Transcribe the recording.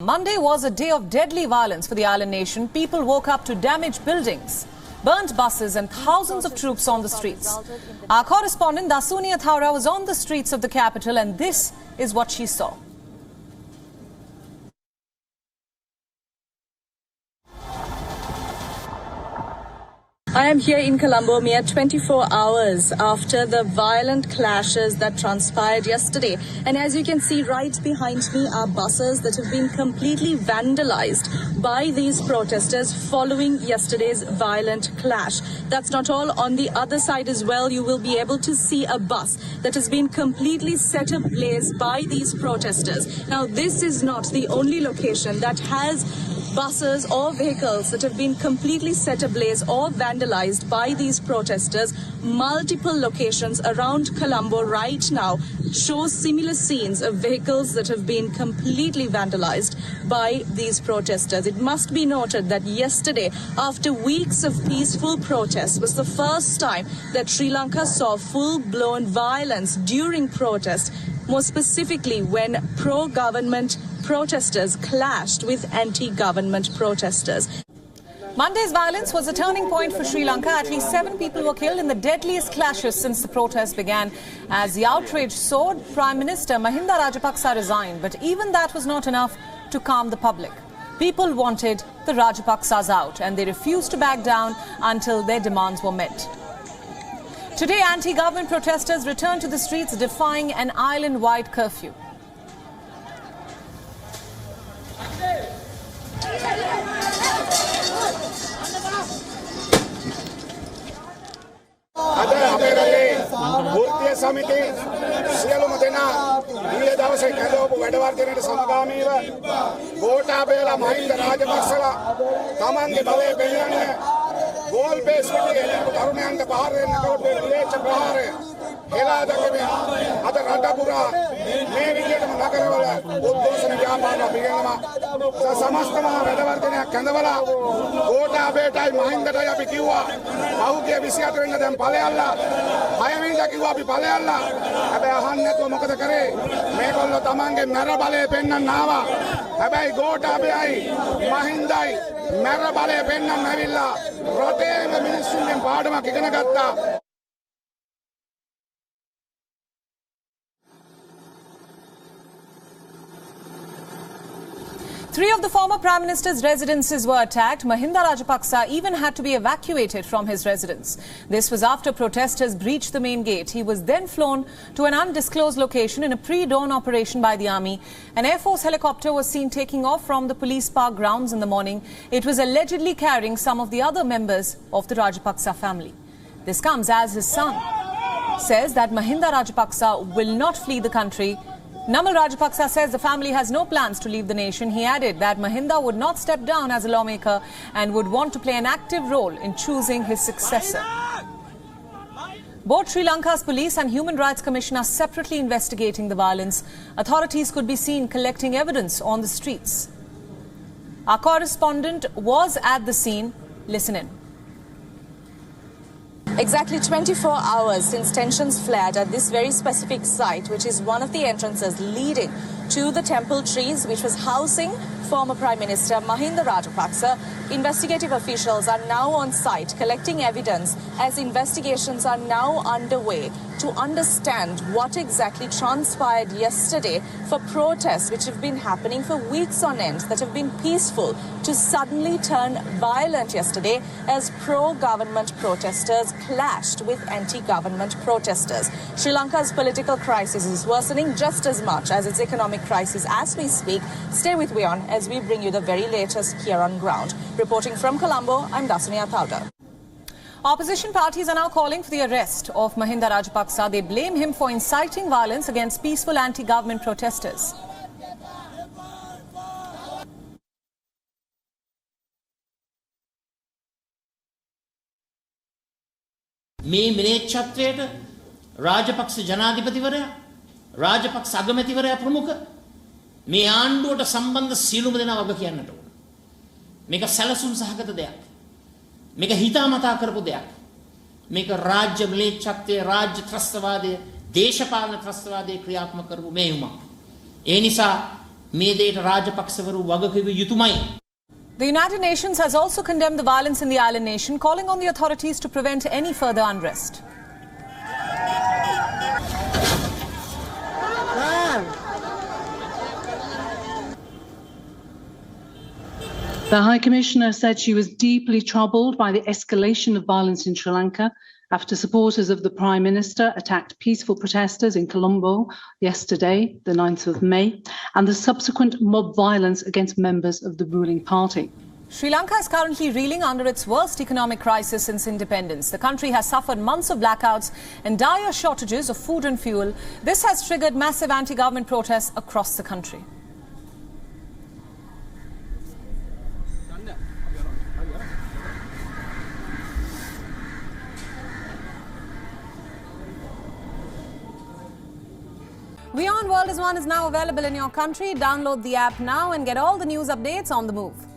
Monday was a day of deadly violence for the island nation. People woke up to damaged buildings, burnt buses and thousands of troops on the streets. Our correspondent Dasunia Thaura was on the streets of the capital, and this is what she saw. I am here in Colombo mere 24 hours after the violent clashes that transpired yesterday. And as you can see right behind me are buses that have been completely vandalized by these protesters following yesterday's violent clash. That's not all. On the other side as well, you will be able to see a bus that has been completely set ablaze by these protesters. Now, this is not the only location that has buses or vehicles that have been completely set ablaze or vandalized by these protesters. Multiple locations around Colombo right now show similar scenes of vehicles that have been completely vandalized by these protesters. It must be noted that yesterday, after weeks of peaceful protests, was the first time that Sri Lanka saw full-blown violence during protest, more specifically when pro-government protesters clashed with anti-government protesters. Monday's violence was a turning point for Sri Lanka. At least 7 people were killed in the deadliest clashes since the protests began. As the outrage soared, Prime Minister Mahinda Rajapaksa resigned. But even that was not enough to calm the public. People wanted the Rajapaksas out, and they refused to back down until their demands were met. Today, anti-government protesters returned to the streets, defying an island-wide curfew. වෘත්තීය සමිති සියලුම දෙනා ඊයේ දවසේ කැඳවපු වැඩවර්ධනයට සමගාමීව ගෝඨාභයලා මහින්ද රාජපක්ෂලා තමන්ගේ බලය පෙන්වන්නේ ගෝල් බේස් පිටියේ තරුණයන්ට පහර දෙන්නකොට විවේච ප්‍රහාරය එලා දක්වමින් අද රට පුරා මේ විදියටම නගරවල උද්ඝෝෂණ ව්‍යාපාර පිළිගන්නවා සමස්තම වැඩවර්ධනයක් කැඳවලා ගෝඨාභයටයි මහින්දටයි අපි කිව්වා පහුගිය 24 වෙනිදා දැන් ඵලයල්ලා 6 වෙනිදා කිව්වා අපි ඵලයල්ලා හැබැයි අහන්න නැතුව මොකද කරේ මේගොල්ලෝ තමන්ගේ මැර බලය පෙන්වන්න ආවා හැබැයි ගෝඨාභයයි මහින්දයි මැර බලය පෙන්වන්න ඇවිල්ලා රටේම මිනිස්සුන්ගෙන් පාඩමක් ඉගෙන ගත්තා. 3 of the former Prime Minister's residences were attacked. Mahinda Rajapaksa even had to be evacuated from his residence. This was after protesters breached the main gate. He was then flown to an undisclosed location in a pre-dawn operation by the army. An Air Force helicopter was seen taking off from the police park grounds in the morning. It was allegedly carrying some of the other members of the Rajapaksa family. This comes as his son says that Mahinda Rajapaksa will not flee the country. Namal Rajapaksa says the family has no plans to leave the nation. He added that Mahinda would not step down as a lawmaker and would want to play an active role in choosing his successor. Both Sri Lanka's police and Human Rights Commission are separately investigating the violence. Authorities could be seen collecting evidence on the streets. Our correspondent was at the scene. Listen in. Exactly 24 hours since tensions flared at this very specific site, which is one of the entrances leading to the temple trees, which was housing former Prime Minister Mahinda Rajapaksa. Investigative officials are now on site collecting evidence as investigations are now underway to understand what exactly transpired yesterday for protests which have been happening for weeks on end, that have been peaceful, to suddenly turn violent yesterday as pro-government protesters clashed with anti-government protesters. Sri Lanka's political crisis is worsening just as much as its economic crisis as we speak. Stay with WION as we bring you the very latest here on ground. Reporting from Colombo, I'm Dasunia Thaura. Opposition parties are now calling for the arrest of Mahinda Rajapaksa. They blame him for inciting violence against peaceful anti-government protesters. මේ මිලේච්ඡත්වයට රාජපක්ෂ ජනාධිපතිවරයා රාජපක්ෂ අගමැතිවරයා ප්‍රමුඛ මේ ආණ්ඩුවට සම්බන්ධ සියලුම දෙනා වග කියන්නට ඕන. මේක සැලසුම් සහගත දෙයක්. මේක හිතාමතා කරපු දෙයක්. මේක රාජ්‍ය මිලේච්ඡත්වයේ රාජ්‍ය ත්‍රස්තවාදයේ දේශපාලන ත්‍රස්තවාදයේ ක්‍රියාත්මක කරපු මෙහෙයුමක්. ඒ නිසා මේ දේට රාජපක්ෂවරු වගකිව යුතුමයි. The United Nations has also condemned the violence in the island nation, calling on the authorities to prevent any further unrest. The High Commissioner said she was deeply troubled by the escalation of violence in Sri Lanka after supporters of the Prime Minister attacked peaceful protesters in Colombo yesterday, the 9th of May, and the subsequent mob violence against members of the ruling party. Sri Lanka is currently reeling under its worst economic crisis since independence. The country has suffered months of blackouts and dire shortages of food and fuel. This has triggered massive anti-government protests across the country. WION World is now available in your country. Download the app now and get all the news updates on the move.